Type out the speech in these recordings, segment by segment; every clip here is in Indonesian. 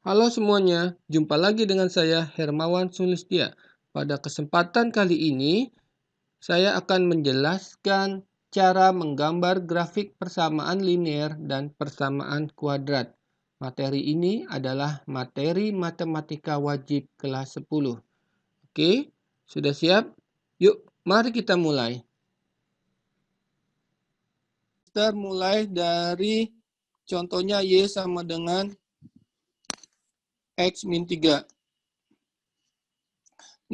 Halo semuanya, jumpa lagi dengan saya Hermawan Sulistia. Pada kesempatan kali ini, saya akan menjelaskan cara menggambar grafik persamaan linear dan persamaan kuadrat. Materi ini adalah materi matematika wajib kelas 10. Oke, sudah siap? Yuk, mari kita mulai. Kita mulai dari contohnya Y sama dengan X min 3.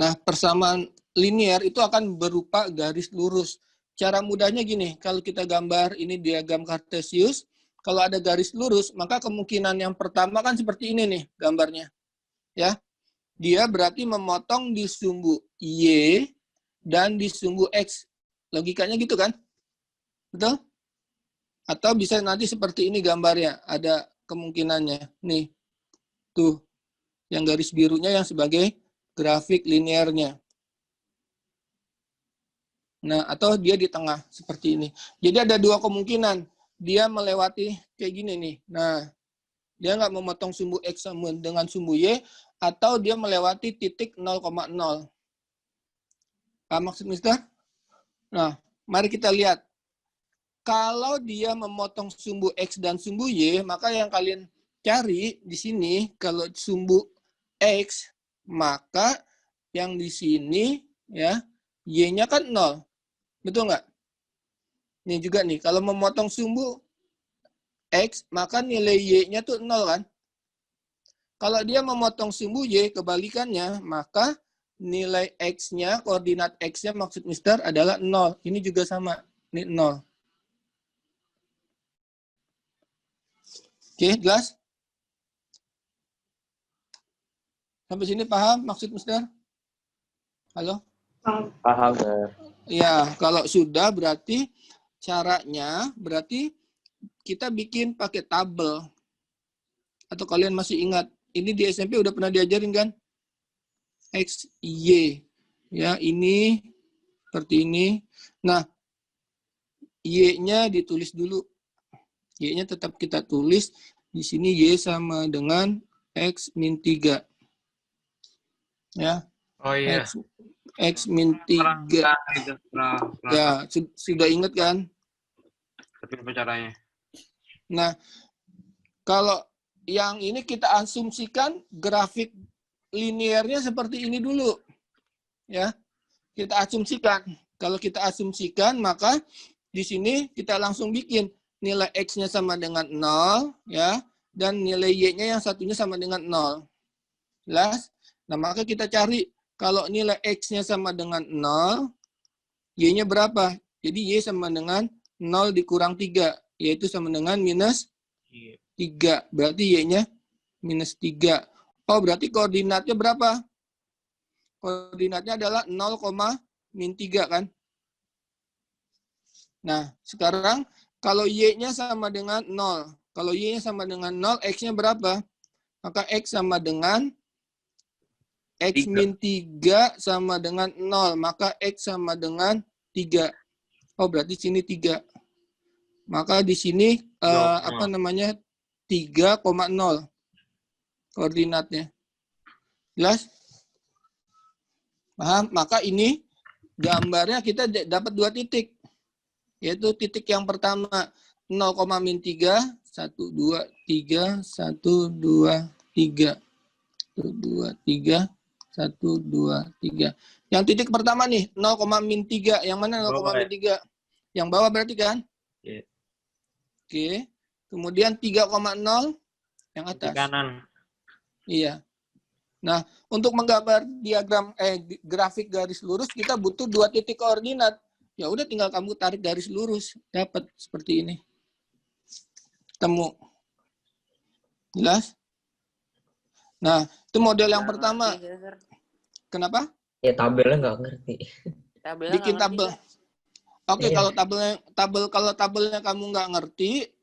Nah, persamaan linear itu akan berupa garis lurus. Cara mudahnya gini, kalau kita gambar ini diagram Cartesius, kalau ada garis lurus, maka kemungkinan yang pertama kan seperti ini nih gambarnya. Ya, dia berarti memotong di sumbu Y dan di sumbu X. Logikanya gitu kan? Betul? Atau bisa nanti seperti ini gambarnya, ada kemungkinannya. Nih, tuh, yang garis birunya yang sebagai grafik linearnya. Nah, atau dia di tengah seperti ini. Jadi ada dua kemungkinan. Dia melewati kayak gini nih. Nah, dia nggak memotong sumbu X sama dengan sumbu Y, atau dia melewati titik 0,0. Paham maksud Mister? Nah, mari kita lihat. Kalau dia memotong sumbu X dan sumbu Y, maka yang kalian cari di sini, kalau sumbu X, maka yang di sini, ya, Y-nya kan 0. Betul nggak? Ini juga nih, kalau memotong sumbu X, maka nilai Y-nya tuh 0 kan? Kalau dia memotong sumbu Y, kebalikannya, maka nilai X-nya, koordinat X-nya maksud Mister adalah 0. Ini juga sama, ini 0. Oke, jelas? Sampai sini paham maksud Mister? Halo? Paham, Sir. Ya, kalau sudah berarti caranya, berarti kita bikin pakai tabel. Atau kalian masih ingat, ini di SMP udah pernah diajarin kan? X, Y. Ya, ini seperti ini. Nah, Y-nya ditulis dulu. Y-nya tetap kita tulis. Di sini Y sama dengan X min 3. Ya. Oh iya. X min 3. Ya, sudah ingat kan? Tapi apa caranya? Nah, kalau yang ini kita asumsikan grafik linearnya seperti ini dulu. Ya. Kita asumsikan. Kalau kita asumsikan, maka di sini kita langsung bikin nilai X-nya sama dengan 0, ya, dan nilai Y-nya yang satunya sama dengan 0. Jelas? Nah, maka kita cari kalau nilai X-nya sama dengan 0, Y-nya berapa? Jadi Y sama dengan 0 dikurang 3, yaitu sama dengan minus 3. Berarti Y-nya minus 3. Oh, berarti koordinatnya berapa? Koordinatnya adalah 0, min 3 kan? Nah, sekarang kalau Y-nya sama dengan 0. Kalau Y-nya sama dengan 0, X-nya berapa? Maka X sama dengan X min 3 sama dengan 0. Maka X sama dengan 3. Oh, berarti sini 3. Maka di sini apa namanya? 3,0 koordinatnya. Jelas? Paham? Maka ini gambarnya kita dapat 2 titik. Yaitu titik yang pertama 0, min 3, 1, 2, 3, 1, 2, 3. 1, 2, 3, 1, 2, 3. Yang titik pertama nih, 0, min 3. Yang mana 0, min 3? Yang bawah berarti kan? Yeah. Oke. Kemudian 3,0 yang atas. Di kanan. Iya. Nah, untuk menggambar diagram grafik garis lurus, kita butuh 2 titik koordinat. Ya udah tinggal kamu tarik garis lurus, dapat seperti ini. Temu. Jelas? Nah, itu model yang pertama. Kenapa? Ya tabelnya nggak ngerti. Bikin tabel. Oke, kalau tabelnya kamu nggak ngerti,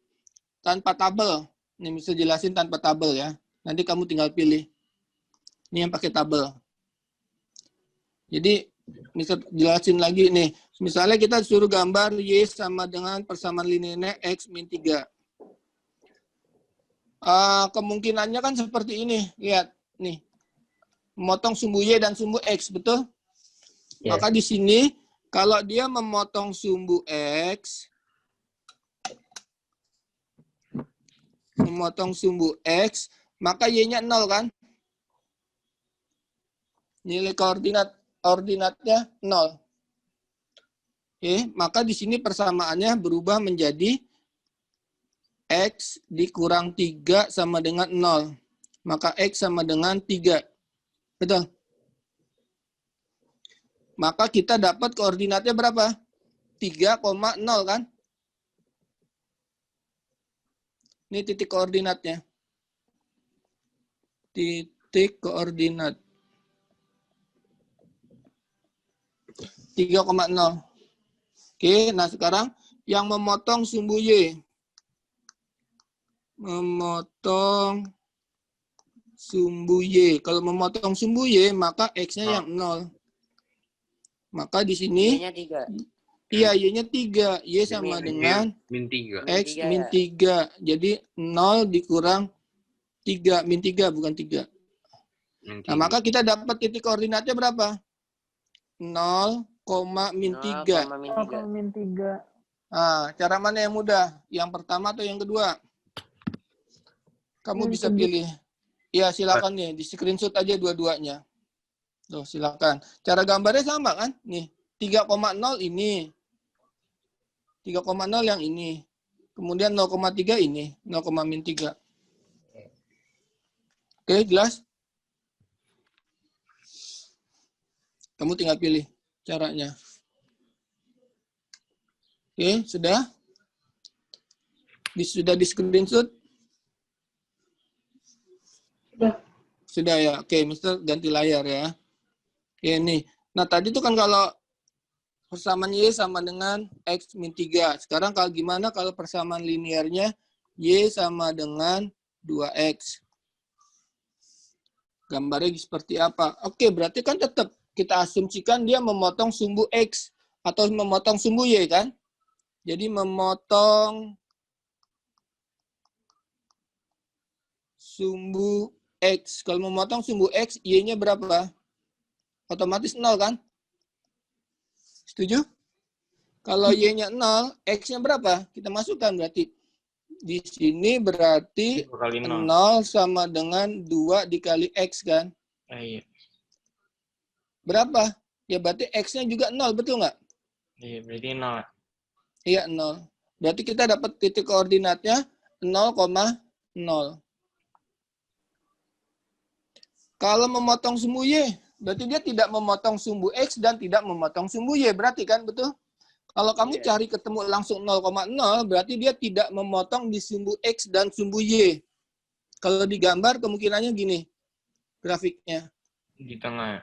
tanpa tabel. Ini bisa jelasin tanpa tabel ya. Nanti kamu tinggal pilih. Ini yang pakai tabel. Jadi, bisa jelasin lagi nih. Misalnya kita suruh gambar Y sama dengan persamaan linearnya X min 3. Kemungkinannya kan seperti ini. Lihat, nih. Memotong sumbu Y dan sumbu X, betul? Ya. Maka di sini, kalau dia memotong sumbu X, maka Y-nya 0 kan? Nilai koordinatnya 0. Oke, maka di sini persamaannya berubah menjadi X dikurang 3 sama dengan 0. Maka X sama dengan 3. Betul? Maka kita dapat koordinatnya berapa? 3,0 kan? Ini titik koordinatnya. Titik koordinat. 3,0. Oke, nah sekarang yang memotong sumbu Y. Memotong sumbu Y. Kalau memotong sumbu Y, maka X-nya yang 0. Maka di sini, Y-nya 3. iya, Y-nya 3. Y sama dengan Min 3. X min min 3. Jadi 0 dikurang 3. Min 3, bukan 3. Nah, maka kita dapat titik koordinatnya berapa? 0, min 3. 0,3. min 3. Nah, cara mana yang mudah? Yang pertama atau yang kedua? Kamu Yang bisa kedua. pilih. Ya, silakan nih. Di screenshot aja dua-duanya. Tuh, silakan. Cara gambarnya sama kan? Nih, 3,0 ini. 3,0 yang ini. Kemudian 0,3 ini. 0,-3. Oke, jelas? Kamu tinggal pilih caranya. Oke, sudah? Sudah di screenshot? Sudah ya. Oke, Mister ganti layar ya. Oke, nih. Nah, tadi itu kan kalau persamaan Y sama dengan X min 3. Sekarang kalau gimana kalau persamaan linearnya Y sama dengan 2X? Gambarnya seperti apa? Oke, berarti kan tetap kita asumsikan dia memotong sumbu X atau memotong sumbu Y kan? Jadi memotong sumbu X. Kalau memotong sumbu X, Y-nya berapa? Otomatis 0 kan? Setuju? Kalau Y-nya 0, X-nya berapa? Kita masukkan berarti. Di sini berarti 2 kali 0. 0 sama dengan 2 dikali X kan? Iya. Berapa? Ya berarti X-nya juga 0, betul nggak? Iya, berarti 0. Iya, 0. Berarti kita dapat titik koordinatnya 0,0. Kalau memotong sumbu Y, berarti dia tidak memotong sumbu X dan tidak memotong sumbu Y. Berarti kan, betul? Kalau kamu cari ketemu langsung 0,0, berarti dia tidak memotong di sumbu X dan sumbu Y. Kalau digambar, kemungkinannya gini grafiknya. Di tengah.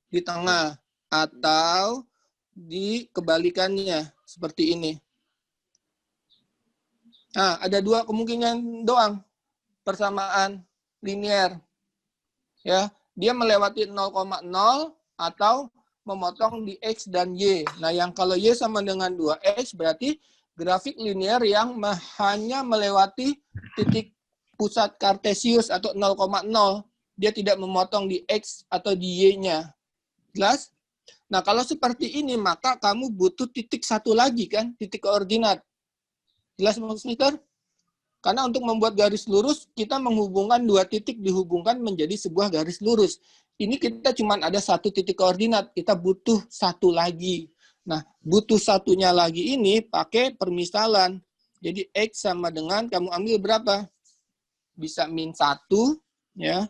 Di tengah. Atau di kebalikannya, seperti ini. Nah, ada dua kemungkinan doang persamaan linear. Ya, dia melewati 0,0 atau memotong di X dan Y. Nah, yang kalau Y sama dengan 2X berarti grafik linear yang hanya melewati titik pusat Kartesius atau 0,0. Dia tidak memotong di X atau di Y-nya. Jelas? Nah, kalau seperti ini, maka kamu butuh titik satu lagi kan, titik koordinat. Jelas, Mister? Karena untuk membuat garis lurus, kita menghubungkan dua titik dihubungkan menjadi sebuah garis lurus. Ini kita cuma ada satu titik koordinat, kita butuh satu lagi. Nah, butuh satunya lagi ini pakai permisalan. Jadi X sama dengan, kamu ambil berapa? Bisa min 1, ya.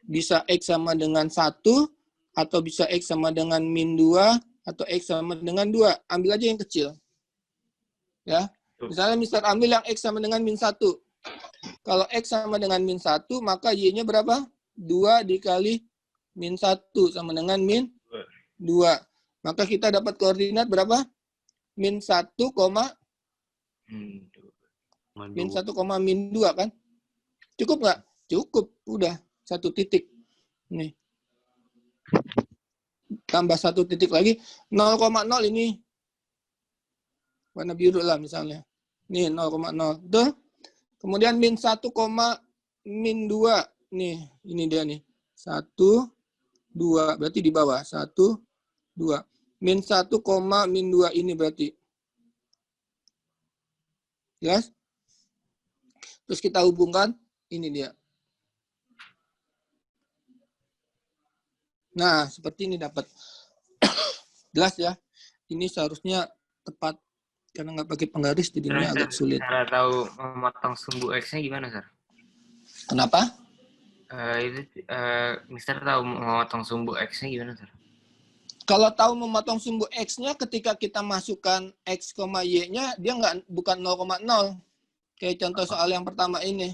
Bisa X sama dengan 1, atau bisa X sama dengan min 2, atau X sama dengan 2. Ambil aja yang kecil. Ya. Misalnya Mister ambil yang X sama dengan min 1. Kalau X sama dengan min 1, maka Y-nya berapa? 2 dikali min 1 sama dengan min 2. Maka kita dapat koordinat berapa? Min 1, min 1, min 2 kan? Cukup nggak? Cukup. Udah. Satu titik. Nih. Tambah satu titik lagi. 0,0 ini. Warna biru lah misalnya. Nih 0,0. Betul? Kemudian min 1, min 2. Nih, ini dia nih. 1, 2. Berarti di bawah. 1, 2. Min 1, min 2 ini berarti. Jelas? Terus kita hubungkan. Ini dia. Nah, seperti ini dapat. Jelas ya? Ini seharusnya tepat. Karena nggak pakai penggaris, jadinya agak sulit. Cara tahu memotong sumbu X-nya gimana, Sir? Kenapa? Mister tahu memotong sumbu X-nya gimana, Sir? Kalau tahu memotong sumbu X-nya, ketika kita masukkan X, Y-nya, dia bukan 0,0. Kayak contoh soal yang pertama ini.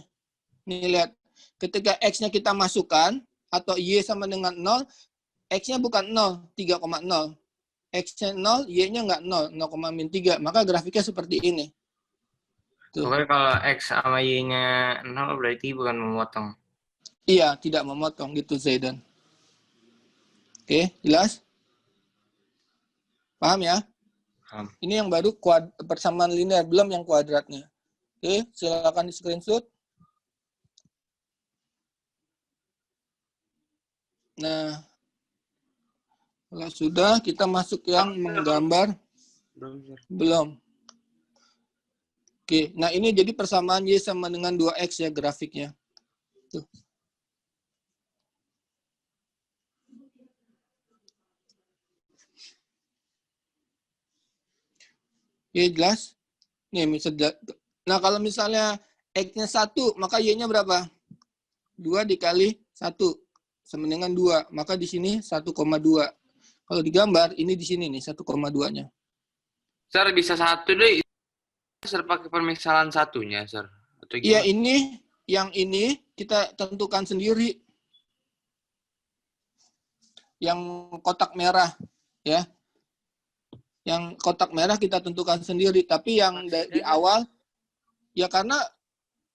Nih, lihat. Ketika X-nya kita masukkan, atau Y sama dengan 0, X-nya bukan 0, 3,0. X-nya 0, Y-nya nggak 0, 0,-3. Maka grafiknya seperti ini. Tuh. Pokoknya kalau X sama Y-nya 0 berarti bukan memotong. Iya, tidak memotong gitu, Zaidan. Oke, jelas? Paham ya? Paham. Ini yang baru persamaan linear, belum yang kuadratnya. Oke, silakan di screenshot. Nah, kalau sudah, kita masuk yang menggambar. Belum. Oke, nah ini jadi persamaan Y sama dengan 2X ya grafiknya. Tuh. Oke, jelas? Nih, nah kalau misalnya X-nya 1, maka Y-nya berapa? 2 dikali 1 sama dengan 2. Maka di sini 1,2. Kalau digambar, ini di sini nih 1,2-nya. Sir, bisa satu deh. Sir, pakai permisalan satunya, Sir. Atau Iya, gimana? yang ini kita tentukan sendiri. Yang kotak merah, ya. Yang kotak merah kita tentukan sendiri. Tapi yang di awal, ya karena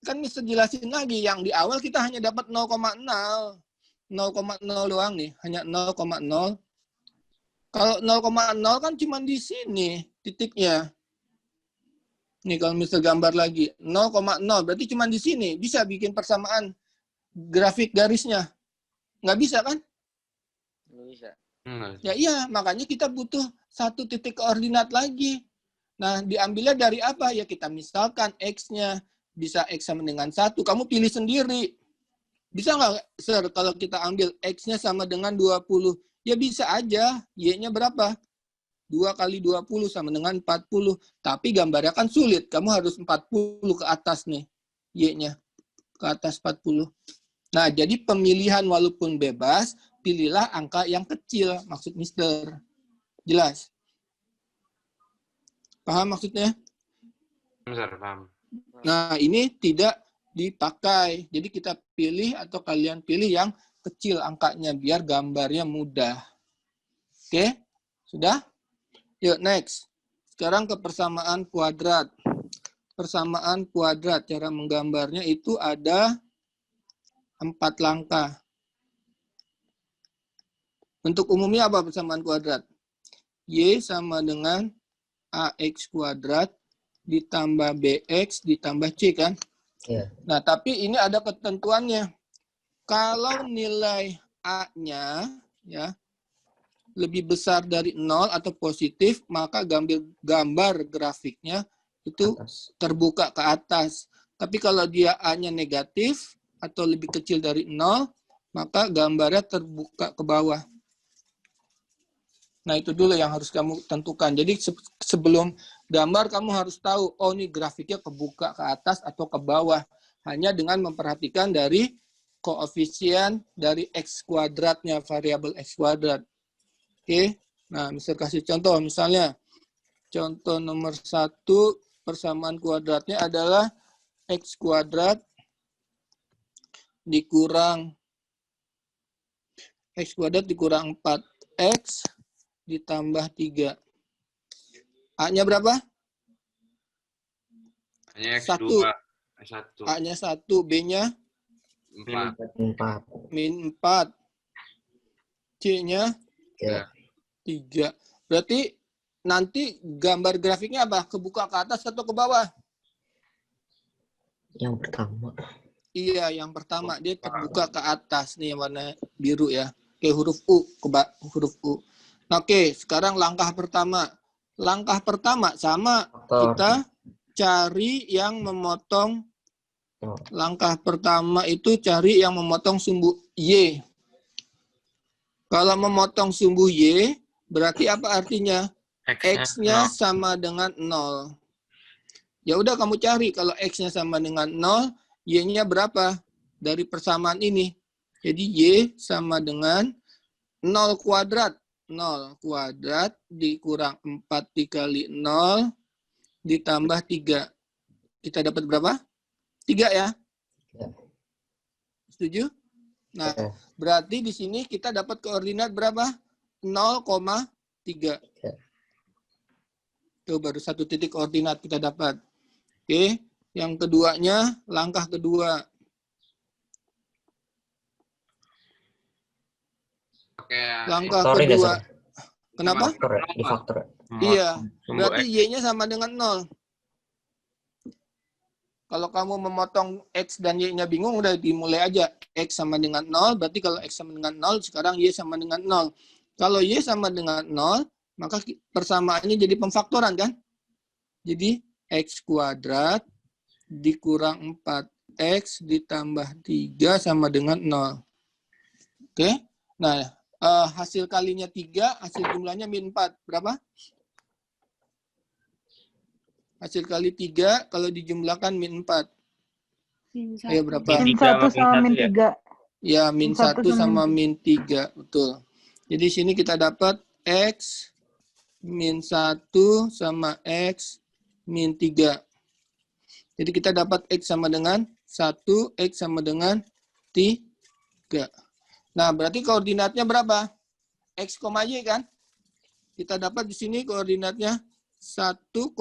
kan bisa jelasin lagi. Yang di awal kita hanya dapat 0,0. 0,0 doang nih. Hanya 0,0. Kalau 0,0 kan cuma di sini titiknya. Nih kalau misalnya gambar lagi 0,0 berarti cuma di sini bisa bikin persamaan grafik garisnya. Nggak bisa kan? Nggak bisa. Ya iya, makanya kita butuh satu titik koordinat lagi. Nah, diambilnya dari apa? Ya kita misalkan X-nya bisa X sama dengan 1. Kamu pilih sendiri. Bisa nggak, Sir, kalau kita ambil X-nya sama dengan 20? Ya bisa aja. Y-nya berapa? 2 kali 20 sama dengan 40. Tapi gambarnya kan sulit. Kamu harus 40 ke atas nih. Y-nya. Ke atas 40. Nah, jadi pemilihan walaupun bebas, pilihlah angka yang kecil. Maksud Mister. Jelas? Paham maksudnya? Sir, paham. Nah, ini tidak dipakai. Jadi kita pilih atau kalian pilih yang kecil angkanya biar gambarnya mudah. Oke? Sudah? Yuk, next. Sekarang ke persamaan kuadrat. Persamaan kuadrat, cara menggambarnya itu ada 4 langkah. Bentuk umumnya apa persamaan kuadrat? Y sama dengan AX kuadrat ditambah BX ditambah C kan? Iya. Nah, tapi ini ada ketentuannya. Kalau nilai A-nya ya lebih besar dari 0 atau positif, maka gambar grafiknya itu Atas. terbuka ke atas. Tapi kalau dia A-nya negatif atau lebih kecil dari 0, maka gambarnya terbuka ke bawah. Nah, itu dulu yang harus kamu tentukan. Jadi sebelum gambar, kamu harus tahu, oh ini grafiknya kebuka ke atas atau ke bawah. Hanya dengan memperhatikan dari koefisien dari X kuadratnya, variabel X kuadrat. Oke, nah bisa kasih contoh. Misalnya, contoh nomor 1, persamaan kuadratnya adalah X kuadrat dikurang 4X ditambah 3. A-nya berapa? Hanya Satu. X2. Satu. A-nya 1, B-nya 4. 4. min 4. C-nya Ya. 3. Berarti nanti gambar grafiknya apa? Kebuka ke atas atau ke bawah? Yang pertama. Iya, yang pertama dia terbuka ke atas nih yang warna biru ya. Kayak huruf U, huruf U. Nah, oke, sekarang langkah pertama. Langkah pertama sama Faktor. kita cari yang memotong. Oh, Langkah pertama itu cari yang memotong sumbu Y. Kalau memotong sumbu Y, berarti apa artinya? X-nya sama dengan 0. Ya udah kamu cari kalau X-nya sama dengan 0, Y-nya berapa? Dari persamaan ini. Jadi Y sama dengan 0 kuadrat. 0 kuadrat dikurang 4 dikali 0 ditambah 3. Kita dapat berapa? 3 ya? Ya. Setuju? Nah, Ya. berarti di sini kita dapat koordinat berapa? 0,3. Ya. Itu baru satu titik koordinat kita dapat. Oke, yang keduanya, langkah kedua. Oke. Langkah Faktorin ya, kedua. Sir? Kenapa? Faktor ya? Di faktor ya? Iya, Sumbu berarti X. Y-nya sama dengan 0. Kalau kamu memotong X dan Y-nya bingung, udah dimulai aja. X sama dengan 0, berarti kalau X sama dengan 0, sekarang Y sama dengan 0. Kalau Y sama dengan 0, maka persamaannya jadi pemfaktoran kan? Jadi X kuadrat dikurang 4X ditambah 3 sama dengan 0. Oke? Nah, hasil kalinya 3, hasil jumlahnya min 4. Berapa? Hasil kali 3 kalau dijumlahkan min 4. Ya berapa? Min 1 sama min 3. Ya, min Min 1 1 sama min 3. Betul. Jadi sini kita dapat X min 1 sama X min 3. Jadi kita dapat X sama dengan 1, X sama dengan 3. Nah, berarti koordinatnya berapa? X, Y kan? Kita dapat di sini koordinatnya 1,0,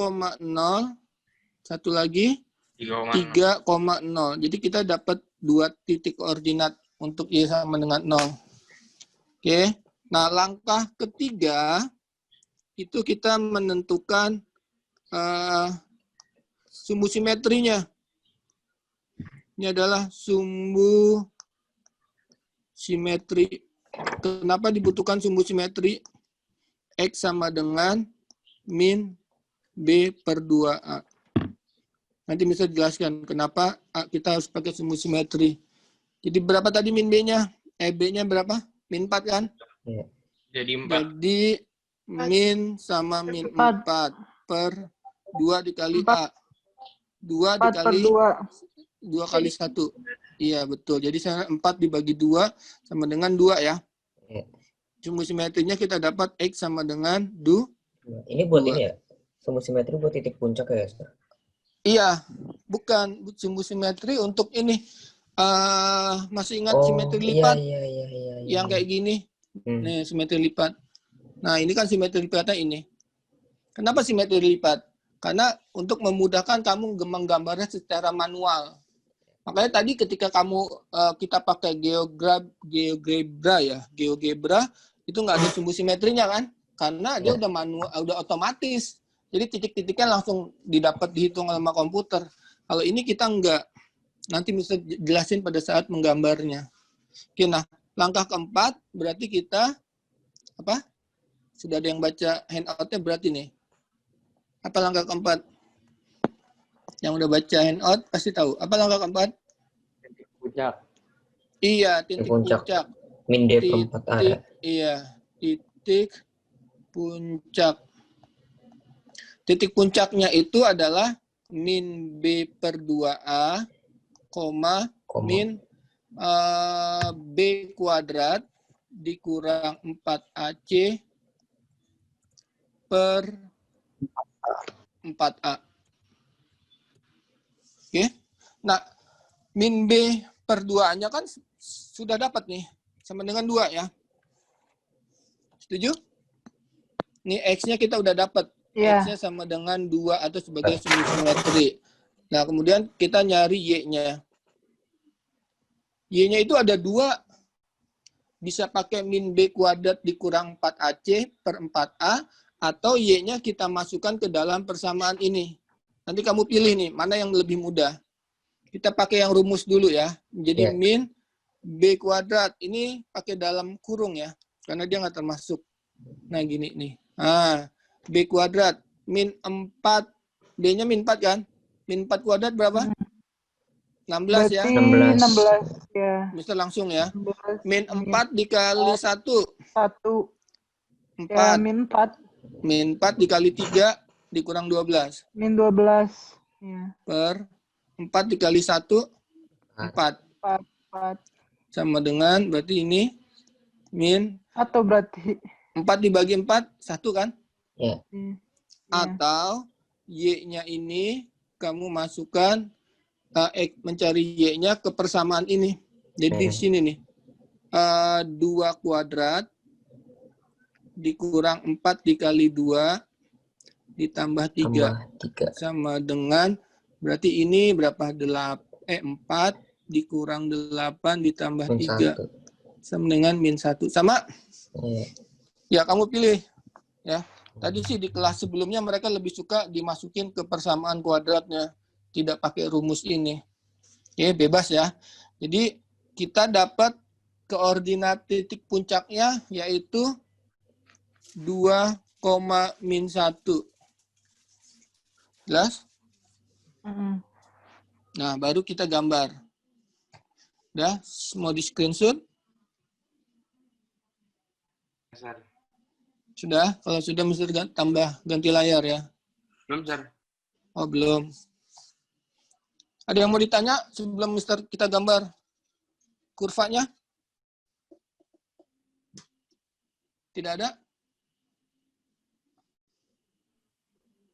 satu lagi 3,0. Jadi kita dapat 2 titik koordinat untuk Y sama dengan 0. Oke. Nah, langkah ketiga itu kita menentukan sumbu simetrinya. Ini adalah sumbu simetri. Kenapa dibutuhkan sumbu simetri? X sama dengan min B per 2A. Nanti bisa jelaskan kenapa kita harus pakai sumbu simetri. Jadi berapa tadi min B-nya? B-nya berapa? Min 4 kan? Ya. Jadi 4. Jadi min sama min 4 per 2 dikali A. 2 4 per dikali 2. 2 kali 1. Iya, betul. Jadi 4 dibagi 2 sama dengan 2 ya. Ya. Sumbu simetrinya kita dapat X sama dengan 2. Ini buat 2. ini ya? Sumbu simetri buat titik puncak ya, Sir? Iya, bukan sumbu simetri untuk ini. Masih ingat simetri lipat? Iya. Yang kayak gini. Nih, simetri lipat. Nah, ini kan simetri lipatnya ini. Kenapa simetri lipat? Karena untuk memudahkan kamu menggambarnya secara manual. Makanya tadi ketika kita pakai GeoGebra itu nggak ada sumbu simetrinya kan? Karena dia udah manual, udah otomatis. Jadi titik-titiknya langsung dihitung sama komputer. Kalau ini kita nggak. Nanti bisa jelasin pada saat menggambarnya. Oke, nah langkah keempat berarti kita apa? Sudah ada yang baca handout-nya berarti nih. Apa langkah keempat? Yang udah baca handout pasti tahu. Apa langkah keempat? Titik puncak. Iya, titik puncak. Min D per 4A. Iya, titik puncak. Titik puncaknya itu adalah min B per 2A, min B kuadrat dikurang 4AC per 4A. Oke. Nah, min B per 2A-nya kan sudah dapat nih. Sama dengan 2 ya. Setuju? Nih X-nya kita udah dapat. Iya. X-nya sama dengan 2 atau sebagai sumbu simetri. Nah, kemudian kita nyari Y-nya. Y-nya itu ada 2. Bisa pakai min B kuadrat dikurang 4AC per 4A. Atau Y-nya kita masukkan ke dalam persamaan ini. Nanti kamu pilih nih, mana yang lebih mudah. Kita pakai yang rumus dulu ya. Jadi Ya. min B kuadrat. Ini pakai dalam kurung ya. Karena dia nggak termasuk. Nah gini nih. Nah, B kuadrat. Min 4. B-nya min 4 kan? Min 4 kuadrat berapa? 16 ya. Berarti 16. 16 ya. Bisa langsung ya. 16 Min 4 dikali 1. 1 ya 4. min 4 Min 4 dikali 3 dikurang 12. min 12 ya. Per 4 dikali 1, 4. 4 Sama dengan berarti ini min 1 berarti. 4 dibagi 4, 1 kan? Ya. Ya. Atau Y-nya ini kamu masukkan mencari Y-nya ke persamaan ini. Jadi di sini nih. 2 kuadrat dikurang 4 dikali 2 ditambah 3. Tambah 3. Sama dengan berarti ini berapa? 4 dikurang 8 ditambah Min 3. 1. Sama dengan min 1. Sama? Ya. Ya, kamu pilih. Ya. Tadi sih di kelas sebelumnya mereka lebih suka dimasukin ke persamaan kuadratnya. Tidak pakai rumus ini. Oke, bebas ya. Jadi kita dapat koordinat titik puncaknya yaitu 2, min 1. Jelas? Mm. Nah, baru kita gambar. Udah, mau di screenshot? Sir. Sudah? Kalau sudah mesti tambah ganti layar ya. Belum, Sir. Oh, belum. Ada yang mau ditanya sebelum Mister kita gambar kurvanya? Tidak ada?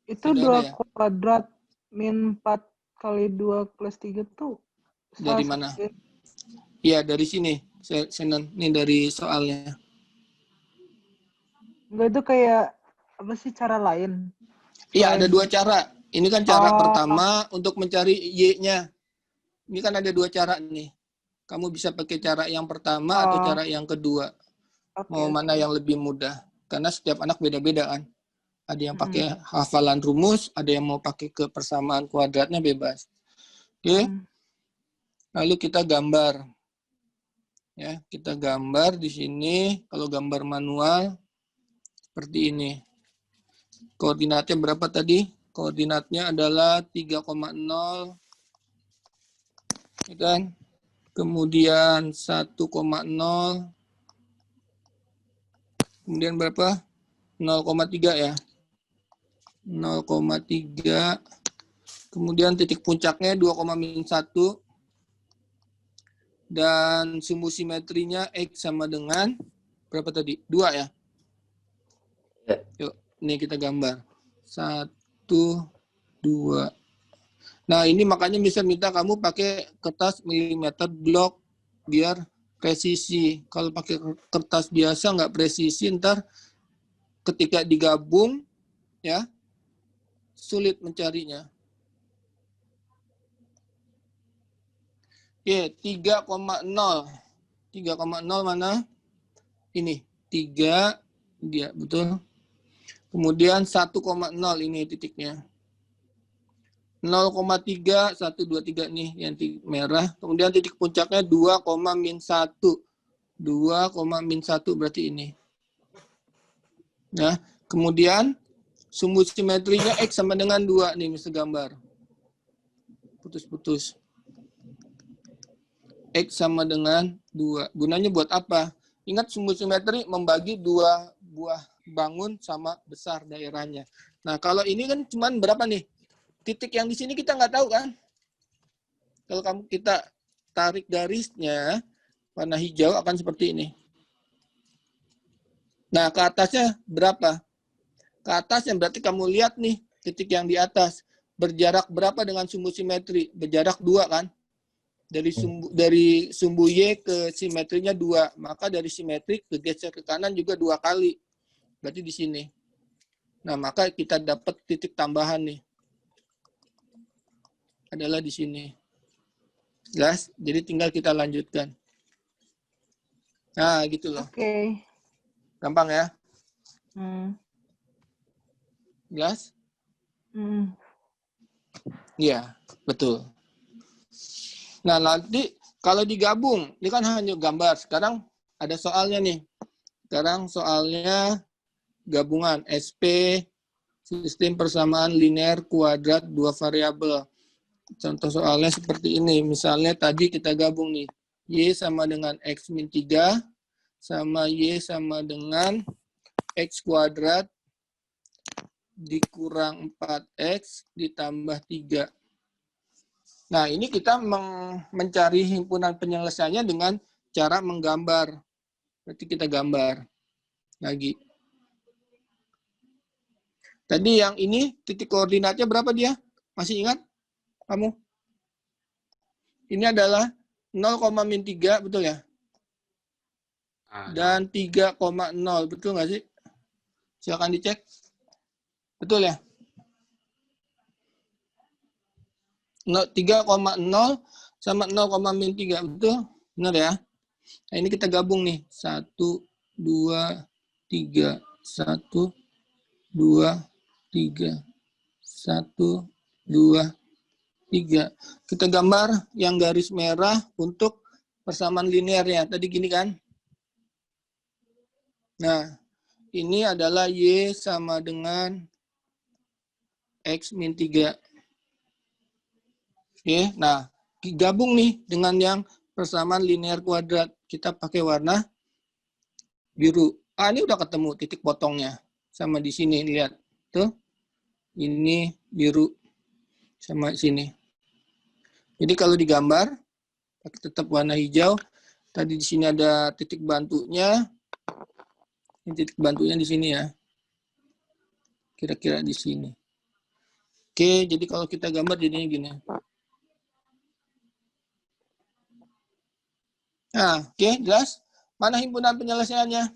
Itu Sudah 2 ada ya? kuadrat min 4 kali 2 plus 3 tuh. Dari mana? Iya, dari sini. Senan. Ini dari soalnya. Enggak, itu kayak apa sih cara lain? Iya, ada Selain- 2 cara. Ini kan cara Oh. pertama untuk mencari Y-nya. Ini kan ada 2 cara nih. Kamu bisa pakai cara yang pertama atau Oh. cara yang kedua. Oke, Mau oke. mana yang lebih mudah. Karena setiap anak beda-beda kan. Ada yang pakai hafalan rumus, ada yang mau pakai ke persamaan kuadratnya bebas. Oke. Mm. Lalu kita gambar. Ya, kita gambar di sini. Kalau gambar manual seperti ini. Koordinatnya berapa tadi? Koordinatnya adalah 3,0, ya kan? Kemudian 1,0. Kemudian berapa? 0,3 ya. 0,3. Kemudian titik puncaknya 2,-1. Dan sumbu simetrinya X sama dengan berapa tadi? 2 ya? Ya. Yuk, ini kita gambar. 1, 2. Nah, ini makanya bisa minta kamu pakai kertas milimeter blok biar presisi. Kalau pakai kertas biasa nggak presisi, ntar ketika digabung, ya, sulit mencarinya. Oke, 3,0. 3,0 mana? Ini, 3, dia, betul. Kemudian 1,0 ini titiknya. 0,3, 1, 2, 3 nih yang merah. Kemudian titik puncaknya 2,-1. 2,-1 berarti ini. Nah, kemudian sumbu simetrinya X sama dengan 2 nih, mesti gambar. Putus-putus. X sama dengan 2. Gunanya buat apa? Ingat sumbu simetri membagi 2 buah bangun sama besar daerahnya. Nah, kalau ini kan cuman berapa nih? Titik yang di sini kita nggak tahu kan? Kalau kita tarik garisnya, warna hijau akan seperti ini. Nah, ke atasnya berapa? Ke atasnya berarti kamu lihat nih, titik yang di atas. Berjarak berapa dengan sumbu simetri? Berjarak 2 kan? Dari sumbu Y ke simetrinya 2. Maka dari simetrik bergeser ke kanan juga 2 kali. Berarti di sini. Nah, maka kita dapat titik tambahan nih. Adalah di sini. Jelas? Jadi tinggal kita lanjutkan. Nah, gitu loh. Oke. Gampang ya? Jelas? Hmm. Iya, betul. Nah, nanti kalau digabung, ini kan hanya gambar. Sekarang ada soalnya nih. Sekarang soalnya gabungan SP, sistem persamaan linear kuadrat dua variabel. Contoh soalnya seperti ini. Misalnya tadi kita gabung nih. Y sama dengan X min 3, sama Y sama dengan X kuadrat dikurang 4X ditambah 3. Nah, ini kita mencari himpunan penyelesaiannya dengan cara menggambar. Berarti kita gambar lagi. Tadi yang ini titik koordinatnya berapa dia? Masih ingat kamu? Ini adalah 0,-3, betul ya? Dan 3,0, betul nggak sih? Silakan dicek. Betul ya? 3,0 sama 0,-3, betul? Benar ya? Nah, ini kita gabung nih. 1, 2, 3. 1, 2, 3. 1, 2, 3. Kita gambar yang garis merah untuk persamaan linearnya. Tadi gini kan? Nah, ini adalah Y sama dengan X min 3. Oke, nah gabung nih dengan yang persamaan linear kuadrat. Kita pakai warna biru. Ah, ini udah ketemu titik potongnya. Sama di sini, lihat. Tuh. Ini biru. Sama sini. Jadi kalau digambar, pakai tetap warna hijau. Tadi di sini ada titik bantunya. Ini titik bantunya di sini ya. Kira-kira di sini. Oke, jadi kalau kita gambar jadinya gini. Nah, oke, jelas. Mana himpunan penyelesaiannya?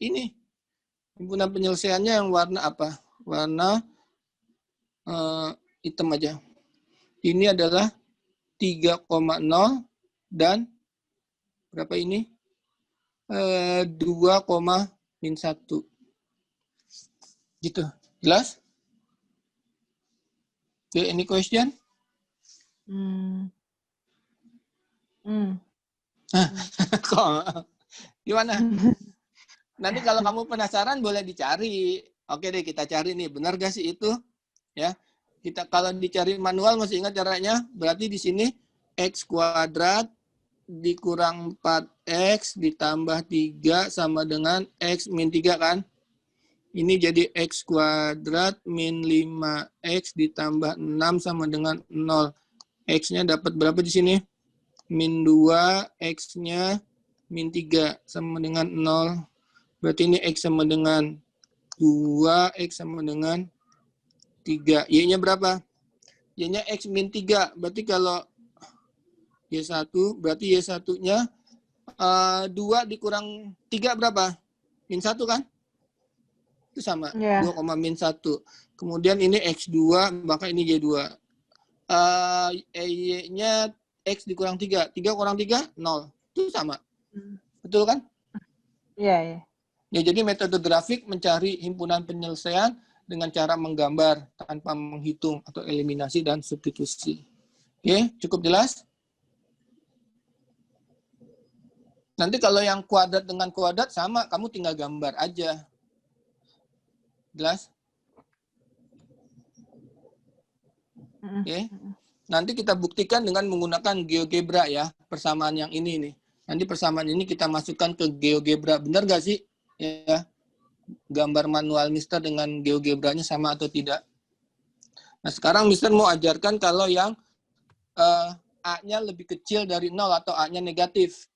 Ini. Himpunan penyelesaiannya yang warna apa? Warna hitam aja. Ini adalah 3,0 dan berapa ini? 2,-1. Gitu. Jelas? Oke, any question? Kok? Gimana? Nanti kalau kamu penasaran boleh dicari. Oke deh, kita cari nih. Benar gak sih itu? Ya. Kita kalau dicari manual masih ingat caranya? Berarti di sini X kuadrat dikurang 4X ditambah 3 sama dengan X min 3 kan? Ini jadi X kuadrat min 5X ditambah 6 sama dengan 0. X-nya dapat berapa di sini? Min 2, X-nya min 3 sama dengan 0. Berarti ini X sama dengan 2, X sama dengan 3. Y-nya berapa? Y-nya X min 3. Berarti kalau Y1, berarti Y1-nya 2 dikurang 3 berapa? Min 1 kan? Itu sama. 2,-1. Kemudian ini X2, maka ini Y2. Y-nya X dikurang 3. 3 kurang 3, 0. Itu sama. Betul kan? Iya. Ya, jadi metode grafik mencari himpunan penyelesaian dengan cara menggambar tanpa menghitung atau eliminasi dan substitusi. Oke, cukup jelas? Nanti kalau yang kuadrat dengan kuadrat sama, kamu tinggal gambar aja. Jelas? Oke. Nanti kita buktikan dengan menggunakan GeoGebra ya, persamaan yang ini nih. Nanti persamaan ini kita masukkan ke GeoGebra. Benar nggak sih? Ya. Gambar manual Mister dengan GeoGebra-nya sama atau tidak? Nah, sekarang Mister mau ajarkan kalau yang A-nya lebih kecil dari 0 atau A-nya negatif.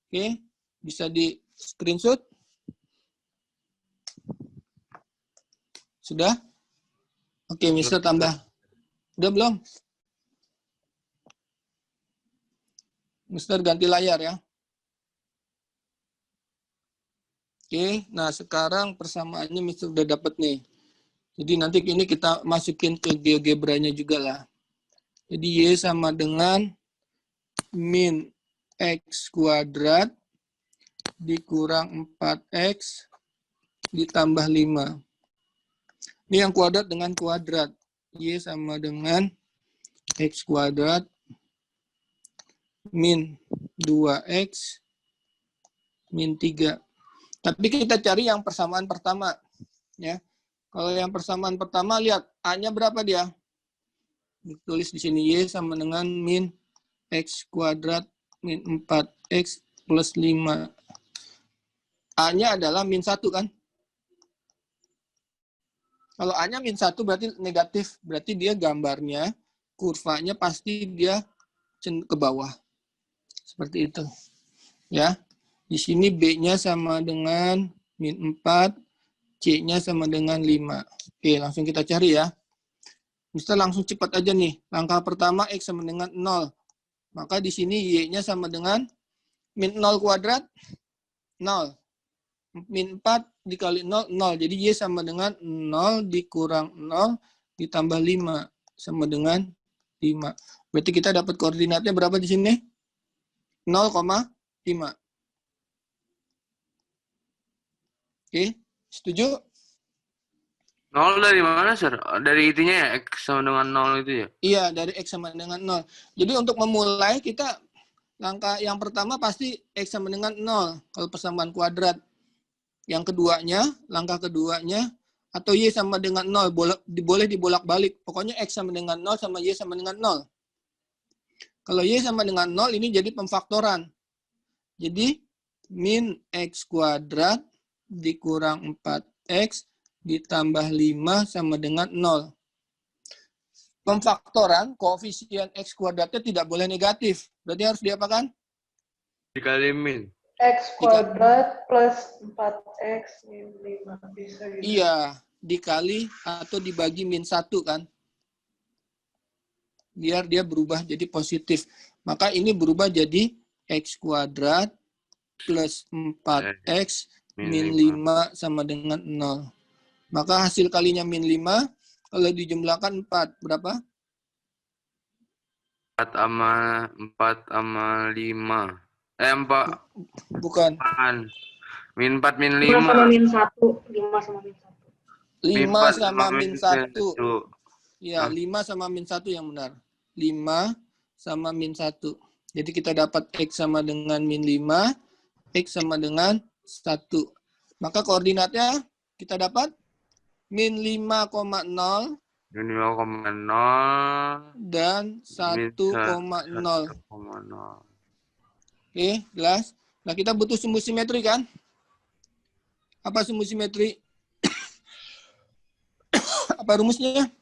Oke, bisa di screenshot. Sudah? Oke, Mister tambah. Udah belum? Mister ganti layar ya. Oke, nah sekarang persamaannya Mister udah dapat nih. Jadi nanti ini kita masukin ke GeoGebra-nya juga lah. Jadi Y sama dengan min X kuadrat dikurang 4X ditambah 5. Ini yang kuadrat dengan kuadrat. Y sama dengan X kuadrat min 2x min 3. Tapi kita cari yang persamaan pertama. Ya. Kalau yang persamaan pertama, lihat A-nya berapa dia? Ditulis di sini Y sama dengan min X kuadrat min 4X plus 5. A-nya adalah min 1 kan? Kalau A-nya min 1 berarti negatif. Berarti dia gambarnya, kurvanya pasti dia ke bawah. Seperti itu. Ya. Di sini B-nya sama dengan min 4, C-nya sama dengan 5. Oke, langsung kita cari ya. Mister langsung cepat aja nih. Langkah pertama X sama dengan 0. Maka di sini Y-nya sama dengan min 0 kuadrat, 0. Min 4 dikali 0, 0. Jadi Y sama dengan 0 dikurang 0 ditambah 5. Sama dengan 5. Berarti kita dapat koordinatnya berapa di sini? 0,5. Oke, setuju? 0 dari mana, Sir? Dari itunya ya, X sama dengan 0 itu ya? Iya, dari X sama dengan 0. Jadi untuk memulai kita langkah yang pertama pasti X sama dengan 0 kalau persamaan kuadrat. Yang keduanya, langkah keduanya atau Y sama dengan 0, boleh dibolak-balik. Pokoknya X sama dengan 0 sama Y sama dengan 0. Kalau Y sama dengan 0 ini jadi pemfaktoran. Jadi min X kuadrat dikurang 4X ditambah 5 sama dengan 0. Pemfaktoran, koefisien X kuadratnya tidak boleh negatif. Berarti harus diapakan? Dikali min. X kuadrat plus 4X min 5. Bisa gitu. Iya, dikali atau dibagi min 1 kan. Biar dia berubah jadi positif. Maka ini berubah jadi X kuadrat plus 4X min 5 sama dengan 0. Maka hasil kalinya min 5, kalau dijumlahkan 4, berapa? 4 sama 5. 4. Bukan. Min 4, min 5 sama 5. min 1. 5 sama min 1. 5 sama min 1. 1. Ya, 5 sama min 1 yang benar. 5 sama min 1. Jadi kita dapat X sama dengan min 5, X sama dengan 1. Maka koordinatnya kita dapat min 5,0 Min 5,0 dan 1,0. Oke, jelas. Nah, kita butuh sumbu simetri kan? Apa sumbu simetri? Apa rumusnya?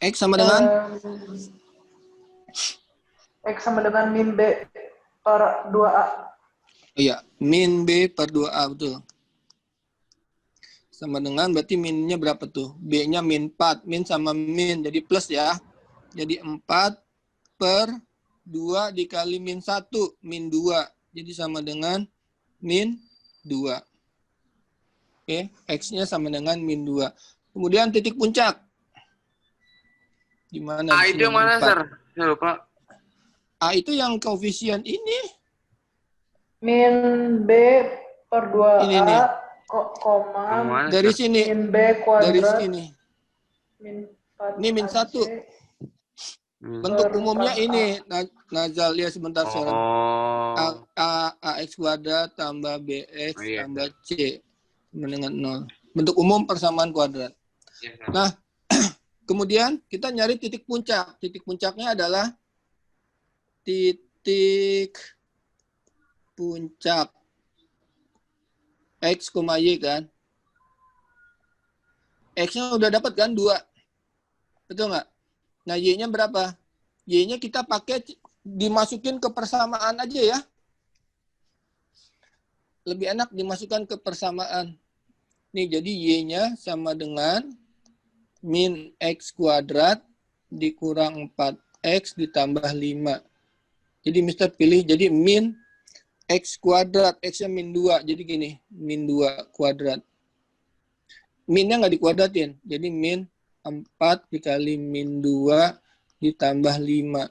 X sama dengan? X sama dengan min B per 2A. Iya, min B per 2A, betul. Sama dengan, berarti minnya berapa tuh? B-nya min 4. Min sama min, jadi plus ya. Jadi 4 per 2 dikali min 1, min 2. Jadi sama dengan min 2. Oke, X-nya sama dengan min 2. Kemudian titik puncak. Gimana? A itu yang mana, Sir? Saya lupa. A itu yang koefisien ini. Min B per 2A, Ini nih. koma, Dari sini. min B kuadrat, Dari sini. min 4 Ini min 1. Bentuk umumnya ini. Nazal, lihat sebentar. Oh. AX kuadrat tambah BX tambah C. Sama dengan 0. Bentuk umum persamaan kuadrat. Nah, kemudian kita nyari titik puncak. Titik puncaknya adalah titik puncak X, Y kan. X-nya udah dapat kan 2. Betul nggak? Nah, Y-nya berapa? Y-nya kita pakai dimasukin ke persamaan aja ya. Lebih enak dimasukkan ke persamaan. Nih, jadi Y-nya sama dengan min X kuadrat dikurang 4X ditambah 5. Jadi Mister pilih jadi min X kuadrat, X-nya min 2. Jadi gini, min 2 kuadrat. Minnya nggak dikuadratin. Jadi min 4 dikali min 2 ditambah 5.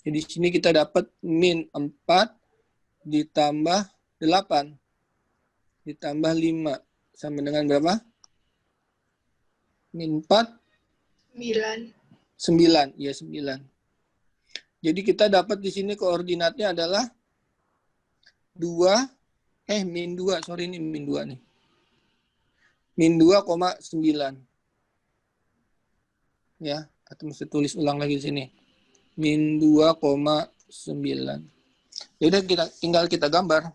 Jadi di sini kita dapat min 4 ditambah 8 ditambah 5. Sama dengan berapa? Min 4? 9. 9. Ya, 9. Jadi kita dapat di sini koordinatnya adalah min 2, sorry ini min 2 nih. Min 2,9. Ya, atau mesti tulis ulang lagi di sini. Min 2,9. Yaudah tinggal kita gambar.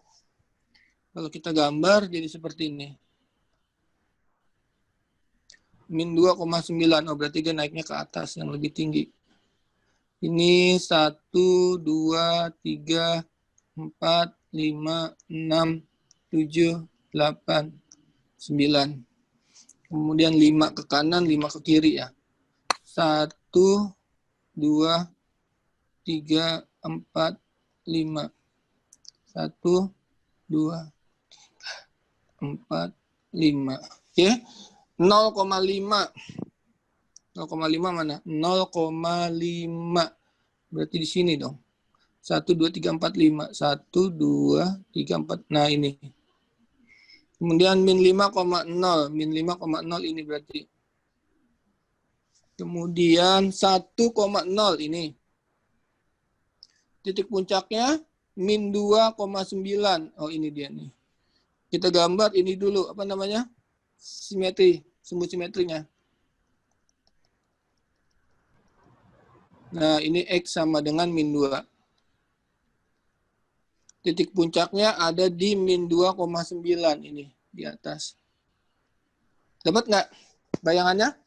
Kalau kita gambar jadi seperti ini. Min 2,9. Oh, berarti dia naiknya ke atas yang lebih tinggi. Ini 1, 2, 3, 4, 5, 6, 7, 8, 9. Kemudian 5 ke kanan, 5 ke kiri ya. 1, 2, 3, 4, 5. 1, 2, 4, 5. Oke. 0,5. 0,5 mana? 0,5. Berarti di sini dong. 1, 2, 3, 4, 5. 1, 2, 3, 4. Nah, ini. Kemudian min 5,0. Min 5,0 ini berarti. Kemudian 1,0 ini. Titik puncaknya min 2,9. Oh, ini dia nih. Kita gambar ini dulu. Apa namanya? Simetri. Sumbu simetrinya. Nah, ini X sama dengan min 2. Titik puncaknya ada di min 2,9 ini di atas. Dapat nggak bayangannya?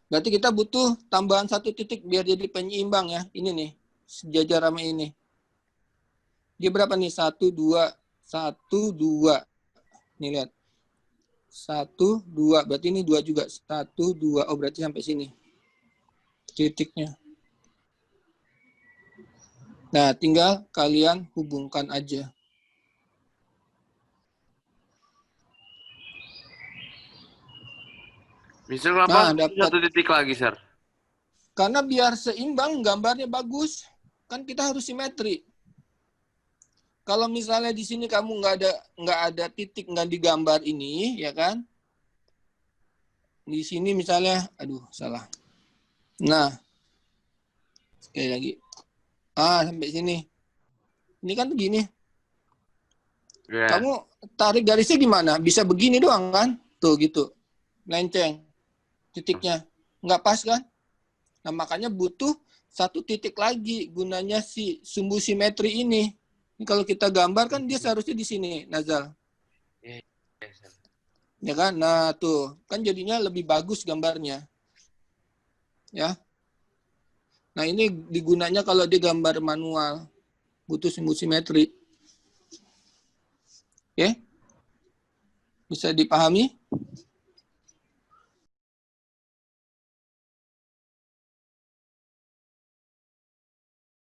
Berarti kita butuh tambahan 1 titik biar jadi penyeimbang ya. Ini nih, sejajar sama ini. Dia berapa nih? 1, 2, 1, 2. Nih lihat. 1, 2. Berarti ini 2 juga. 1, 2. Oh, berarti sampai sini. Titiknya. Nah, tinggal kalian hubungkan aja. Bisa kenapa Nah, dapat. 1 titik lagi, Sir? Karena biar seimbang, gambarnya bagus. Kan kita harus simetri. Kalau misalnya di sini kamu nggak ada titik, nggak digambar ini, ya kan? Di sini misalnya, aduh salah. Nah, sekali lagi. Sampai sini. Ini kan begini. Ya. Kamu tarik garisnya gimana? Bisa begini doang kan? Tuh gitu. Melenceng. Titiknya. Nggak pas kan? Nah, makanya butuh 1 titik lagi gunanya si sumbu simetri ini. Ini kalau kita gambar kan dia seharusnya di sini, Nazal. Ya kan? Nah, tuh. Kan jadinya lebih bagus gambarnya. Ya. Nah, ini digunanya kalau dia gambar manual. Butuh sumbu simetri. Oke? Bisa dipahami?